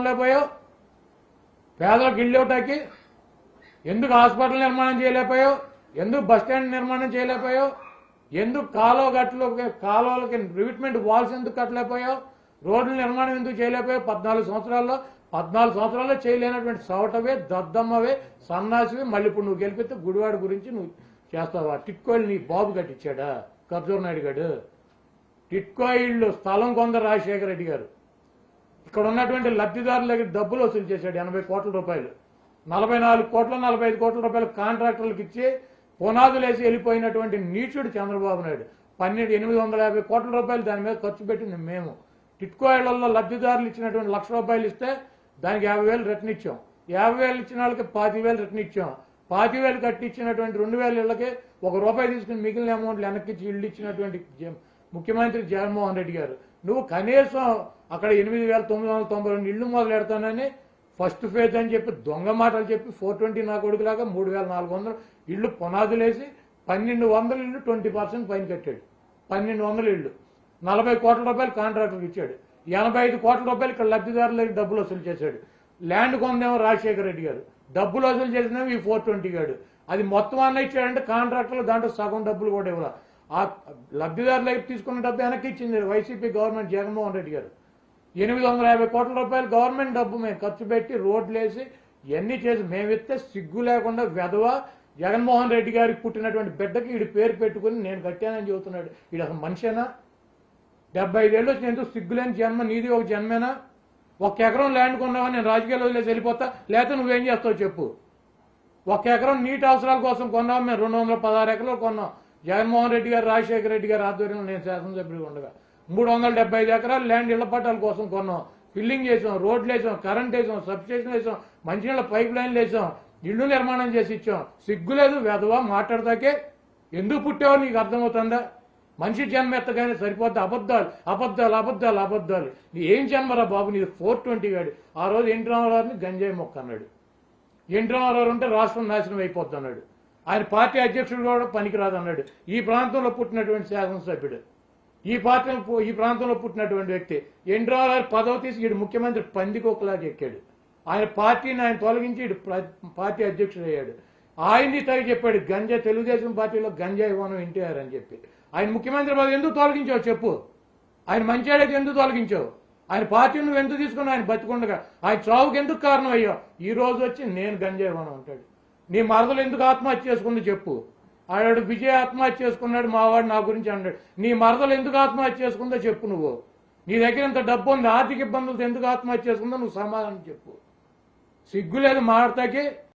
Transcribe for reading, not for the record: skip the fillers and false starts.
లేకపోయావు? పేదలకు ఇళ్ళు ఇవ్వటానికి ఎందుకు హాస్పిటల్ నిర్మాణం చేయలేకపోయావు? ఎందుకు బస్టాండ్ నిర్మాణం చేయలేకపోయావు? ఎందుకు కాలువలకి రివిట్మెంట్ వాల్స్ ఎందుకు కట్టలేకపోయావు? రోడ్ల నిర్మాణం ఎందుకు చేయలేకపోయావు? 14 సంవత్సరాల్లో చేయలేనటువంటి సవటవే, దద్దమ్మవే, సన్నాసివే. మళ్ళీ ఇప్పుడు నువ్వు గెలిపితే గుడివాడ గురించి నువ్వు చేస్తావా? టిట్కో నీ బాబు కట్టించాడా కర్జూర్ నాయుడు గారు? టిట్కో ఇళ్ళు స్థలం కొంద రాజశేఖర రెడ్డి గారు ఇక్కడ ఉన్నటువంటి లబ్ధిదారుల దగ్గర డబ్బులు వసూలు చేశాడు 80 కోట్ల రూపాయలు. 44 కోట్ల 45 కోట్ల రూపాయలు కాంట్రాక్టర్లకు ఇచ్చి పునాదులు వేసి వెళ్ళిపోయినటువంటి నీచుడు చంద్రబాబు నాయుడు. 850 కోట్ల రూపాయలు దాని మీద ఖర్చు పెట్టింది మేము. టిట్కో ఇళ్లలో లబ్ధిదారులు ఇచ్చినటువంటి ₹1,00,000 ఇస్తే దానికి 50,000 రిటర్న్ ఇచ్చాం. 50,000 ఇచ్చిన వాళ్ళకి 25,000 రిటర్న్ ఇచ్చాం. 25,000 కట్టి ఇచ్చినటువంటి 2,000 ఇళ్లకి ₹1 తీసుకుని మిగిలిన అమౌంట్లు వెనక్కి ఇళ్ళు ఇచ్చినటువంటి ముఖ్యమంత్రి జగన్మోహన్ రెడ్డి గారు. నువ్వు కనీసం అక్కడ 8,992 ఇళ్లు మొదలు పెడతానని ఫస్ట్ ఫేజ్ అని చెప్పి దొంగ మాటలు చెప్పి 420 నా కొడుకులాగా 3,400 ఇళ్లు పునాదులేసి 1,200 ఇళ్లు 20% పైన కట్టాడు. 1,200 ఇళ్లు 40 కోట్ల రూపాయలు కాంట్రాక్టర్కి ఇచ్చాడు. 85 కోట్ల రూపాయలు ఇక్కడ లబ్ధిదారులకు డబ్బులు వసూలు చేశాడు. ల్యాండ్ కొందేమో రాజశేఖర రెడ్డి గారు, డబ్బులు వసూలు చేసినేమో ఈ 420 గాడు. అది మొత్తం అన్న ఇచ్చాడంటే కాంట్రాక్టర్లు దాంట్లో సగం డబ్బులు కూడా ఇవ్వాలి. ఆ లబ్ధిదారులకు తీసుకున్న డబ్బు వెనక్కి ఇచ్చింది వైసీపీ గవర్నమెంట్ జగన్మోహన్ రెడ్డి గారు. 850 కోట్ల రూపాయలు గవర్నమెంట్ డబ్బు మేము ఖర్చు పెట్టి రోడ్లు వేసి ఇవన్నీ చేసి మేమిస్తే సిగ్గు లేకుండా వెధవ జగన్మోహన్ రెడ్డి గారికి పుట్టినటువంటి బిడ్డకి వీడి పేరు పెట్టుకుని నేను కట్టానని చెబుతున్నాడు. వీడు అసలు మనిషేనా? 75 ఏళ్ళు వచ్చి ఎందుకు సిగ్గులేని జన్మ నీది ఒక జన్మేనా? 1 ఎకరం ల్యాండ్ కొన్నావని నేను రాజకీయాలు వదిలేసి వెళ్ళిపోతా, లేకపోతే నువ్వేం చేస్తావు చెప్పు. 1 ఎకరం నీటి అవసరాల కోసం కొన్నావు. మేము 216 ఎకరాలు కొన్నాం. జగన్మోహన్ రెడ్డి గారు రాజశేఖర రెడ్డి గారు ఆధ్వర్యంలో నేను శాసనసభ్యుడిగా ఉండగా 375 ఎకరాలు ల్యాండ్ ఇళ్ల పట్టాల కోసం కొన్నాం. ఫిల్లింగ్ చేసాం, రోడ్లు వేసాం, కరెంట్ వేసాం, సబ్స్టేషన్ వేసాం, మంచినీళ్ళ పైప్ లైన్లు వేసాం, ఇళ్లు నిర్మాణం చేసి ఇచ్చాం. సిగ్గులేదు వెధవా మాట్లాడతాకే? ఎందుకు పుట్టావో నీకు అర్థమవుతుందా? మనిషి జన్మ ఎత్తగానే సరిపోద్ది. అబద్ధాలు అబద్ధాలు అబద్ధాలు అబద్ధాలు. నీ ఏం జన్మరా బాబు నీది? 420 గాడు. ఆ రోజు ఎన్టీ రామారావుని గంజాయి మొక్క అన్నాడు. ఎన్టీ రామారావు ఉంటే రాష్ట్రం నాశనం అయిపోద్ది అన్నాడు. ఆయన పార్టీ అధ్యక్షుడు కూడా పనికిరాదు అన్నాడు. ఈ ప్రాంతంలో పుట్టినటువంటి శాసనసభ్యుడు, ఈ ప్రాంతంలో పుట్టినటువంటి వ్యక్తి ఎన్టీ రామారావు పదవి తీసి వీడు ముఖ్యమంత్రి పందికొక్కలాగా ఎక్కాడు. ఆయన పార్టీని ఆయన తొలగించి వీడు పార్టీ అధ్యక్షుడు అయ్యాడు. ఆయన్ని తగి చెప్పాడు గంజాయి, తెలుగుదేశం పార్టీలో గంజాయి ఇవ్వను ఎన్టీఆర్ అని చెప్పి. ఆయన ముఖ్యమంత్రి పదవి ఎందుకు తొలగించావు చెప్పు? ఆయన మంచివాడికి ఎందుకు తొలగించావు? ఆయన పార్టీని నువ్వు ఎందుకు తీసుకున్నావు? ఆయన బతికుండగా ఆయన చావుకి ఎందుకు కారణం అయ్యావు? ఈ రోజు వచ్చి నేను గంజాయి ఇవ్వను అంటాడు. నీ మరదలు ఎందుకు ఆత్మహత్య చేసుకుంది చెప్పు? ఆడాడు విజయ్ ఆత్మహత్య చేసుకున్నాడు, మావాడు నా గురించి అన్నాడు. నీ మరదలు ఎందుకు ఆత్మహత్య చేసుకుందో చెప్పు. నువ్వు నీ దగ్గర ఇంత డబ్బు ఉంది, ఆర్థిక ఇబ్బందులతో ఎందుకు ఆత్మహత్య చేసుకుందో నువ్వు సమాధానం చెప్పు. సిగ్గు లేదు మాట్లాడతాకి.